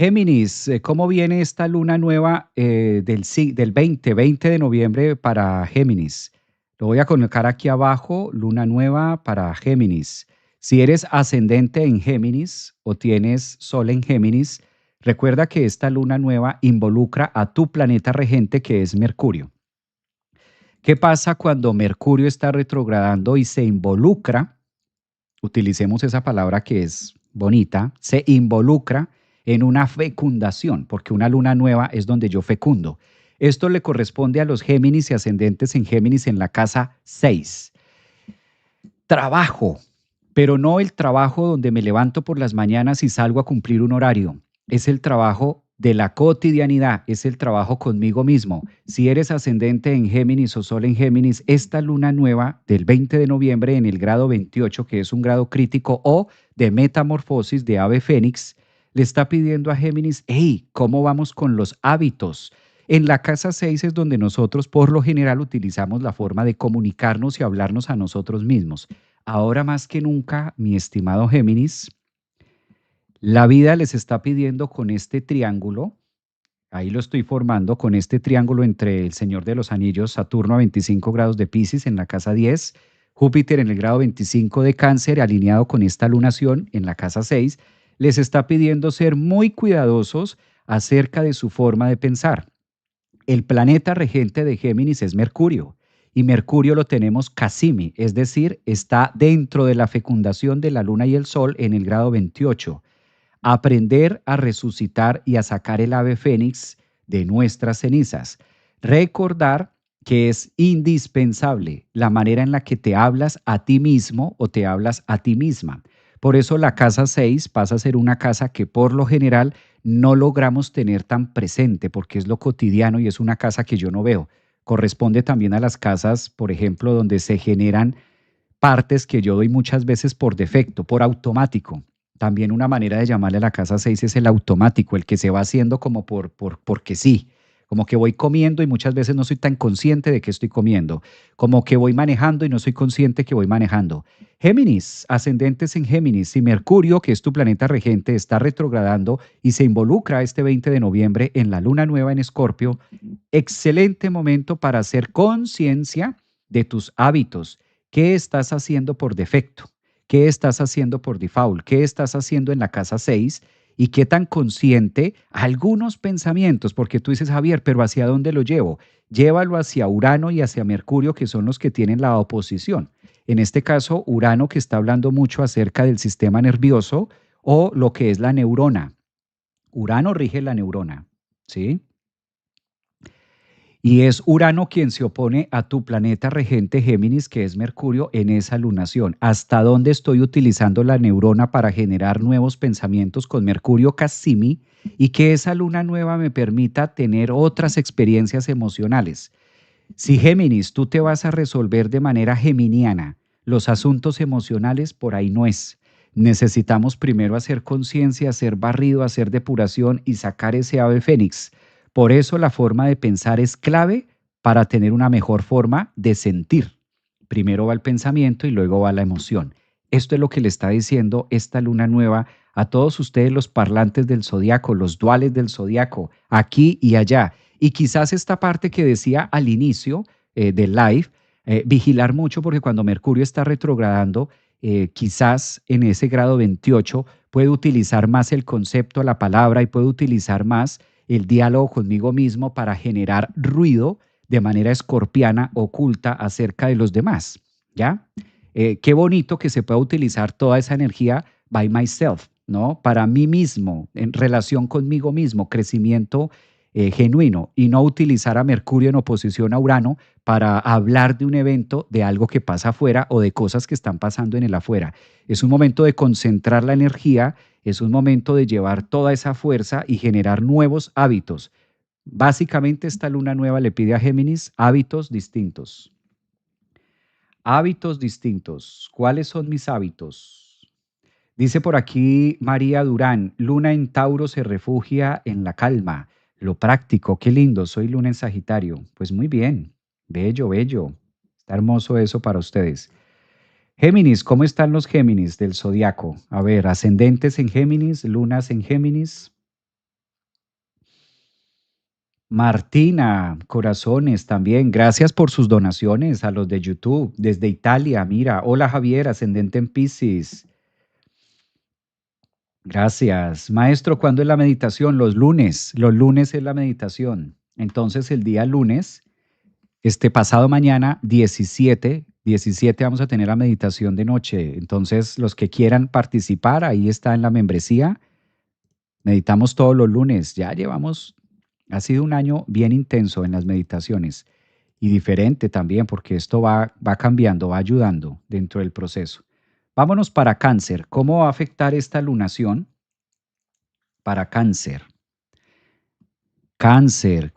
Géminis, ¿cómo viene esta luna nueva del 20 de noviembre para Géminis? Lo voy a colocar aquí abajo, luna nueva para Géminis. Si eres ascendente en Géminis o tienes sol en Géminis, recuerda que esta luna nueva involucra a tu planeta regente que es Mercurio. ¿Qué pasa cuando Mercurio está retrogradando y se involucra? Utilicemos esa palabra que es bonita, se involucra en una fecundación, porque una luna nueva es donde yo fecundo. Esto le corresponde a los Géminis y ascendentes en Géminis en la casa 6. Trabajo, pero no el trabajo donde me levanto por las mañanas y salgo a cumplir un horario. Es el trabajo de la cotidianidad, es el trabajo conmigo mismo. Si eres ascendente en Géminis o sol en Géminis, esta luna nueva del 20 de noviembre en el grado 28, que es un grado crítico o de metamorfosis de ave fénix, le está pidiendo a Géminis, hey, ¿cómo vamos con los hábitos? En la casa 6 es donde nosotros por lo general utilizamos la forma de comunicarnos y hablarnos a nosotros mismos. Ahora más que nunca, mi estimado Géminis, la vida les está pidiendo con este triángulo, ahí lo estoy formando, con este triángulo entre el Señor de los Anillos, Saturno a 25 grados de Piscis en la casa 10, Júpiter en el grado 25 de Cáncer, alineado con esta lunación en la casa 6, les está pidiendo ser muy cuidadosos acerca de su forma de pensar. El planeta regente de Géminis es Mercurio y Mercurio lo tenemos Casimi, es decir, está dentro de la fecundación de la Luna y el Sol en el grado 28. Aprender a resucitar y a sacar el ave fénix de nuestras cenizas. Recordar que es indispensable la manera en la que te hablas a ti mismo o te hablas a ti misma. Por eso la casa 6 pasa a ser una casa que por lo general no logramos tener tan presente porque es lo cotidiano y es una casa que yo no veo. Corresponde también a las casas, por ejemplo, donde se generan partes que yo doy muchas veces por defecto, por automático. También una manera de llamarle a la casa 6 es el automático, el que se va haciendo como porque sí, como que voy comiendo y muchas veces no soy tan consciente de que estoy comiendo, como que voy manejando y no soy consciente que voy manejando. Géminis, ascendentes en Géminis, si Mercurio, que es tu planeta regente, está retrogradando y se involucra este 20 de noviembre en la luna nueva en Escorpio, excelente momento para hacer conciencia de tus hábitos. ¿Qué estás haciendo por defecto? ¿Qué estás haciendo por default? ¿Qué estás haciendo en la casa 6? ¿Y qué tan consciente algunos pensamientos? Porque tú dices, Javier, pero ¿hacia dónde lo llevo? Llévalo hacia Urano y hacia Mercurio, que son los que tienen la oposición. En este caso, Urano, que está hablando mucho acerca del sistema nervioso o lo que es la neurona. Urano rige la neurona, ¿sí? Y es Urano quien se opone a tu planeta regente Géminis, que es Mercurio, en esa lunación. ¿Hasta dónde estoy utilizando la neurona para generar nuevos pensamientos con Mercurio Casimi y que esa luna nueva me permita tener otras experiencias emocionales? Si Géminis, tú te vas a resolver de manera geminiana los asuntos emocionales, por ahí no es. Necesitamos primero hacer conciencia, hacer barrido, hacer depuración y sacar ese ave fénix. Por eso la forma de pensar es clave para tener una mejor forma de sentir. Primero va el pensamiento y luego va la emoción. Esto es lo que le está diciendo esta luna nueva a todos ustedes los parlantes del zodiaco, los duales del zodiaco, aquí y allá. Y quizás esta parte que decía al inicio del live, vigilar mucho porque cuando Mercurio está retrogradando, quizás en ese grado 28 puede utilizar más el concepto, la palabra y puede utilizar más el diálogo conmigo mismo para generar ruido de manera escorpiana, oculta acerca de los demás, ¿ya? Qué bonito que se pueda utilizar toda esa energía by myself, ¿no? Para mí mismo, en relación conmigo mismo, crecimiento genuino y no utilizar a Mercurio en oposición a Urano para hablar de un evento, de algo que pasa afuera o de cosas que están pasando en el afuera. Es un momento de concentrar la energía, es un momento de llevar toda esa fuerza y generar nuevos hábitos. Básicamente esta luna nueva le pide a Géminis hábitos distintos. Hábitos distintos. ¿Cuáles son mis hábitos? Dice por aquí María Durán, Luna en Tauro se refugia en la calma, lo práctico, qué lindo, soy Luna en Sagitario. Pues muy bien, bello, bello. Está hermoso eso para ustedes. Géminis, ¿cómo están los Géminis del zodiaco? A ver, ascendentes en Géminis, lunas en Géminis. Martina, corazones también. Gracias por sus donaciones a los de YouTube. Desde Italia, mira. Hola Javier, ascendente en Piscis. Gracias. Maestro, ¿cuándo es la meditación? Los lunes. Los lunes es la meditación. Entonces, el día lunes, pasado mañana, 17 vamos a tener la meditación de noche. Entonces, los que quieran participar, ahí está en la membresía. Meditamos todos los lunes. Ha sido un año bien intenso en las meditaciones y diferente también porque esto va cambiando, va ayudando dentro del proceso. Vámonos para cáncer. ¿Cómo va a afectar esta lunación para cáncer? Cáncer,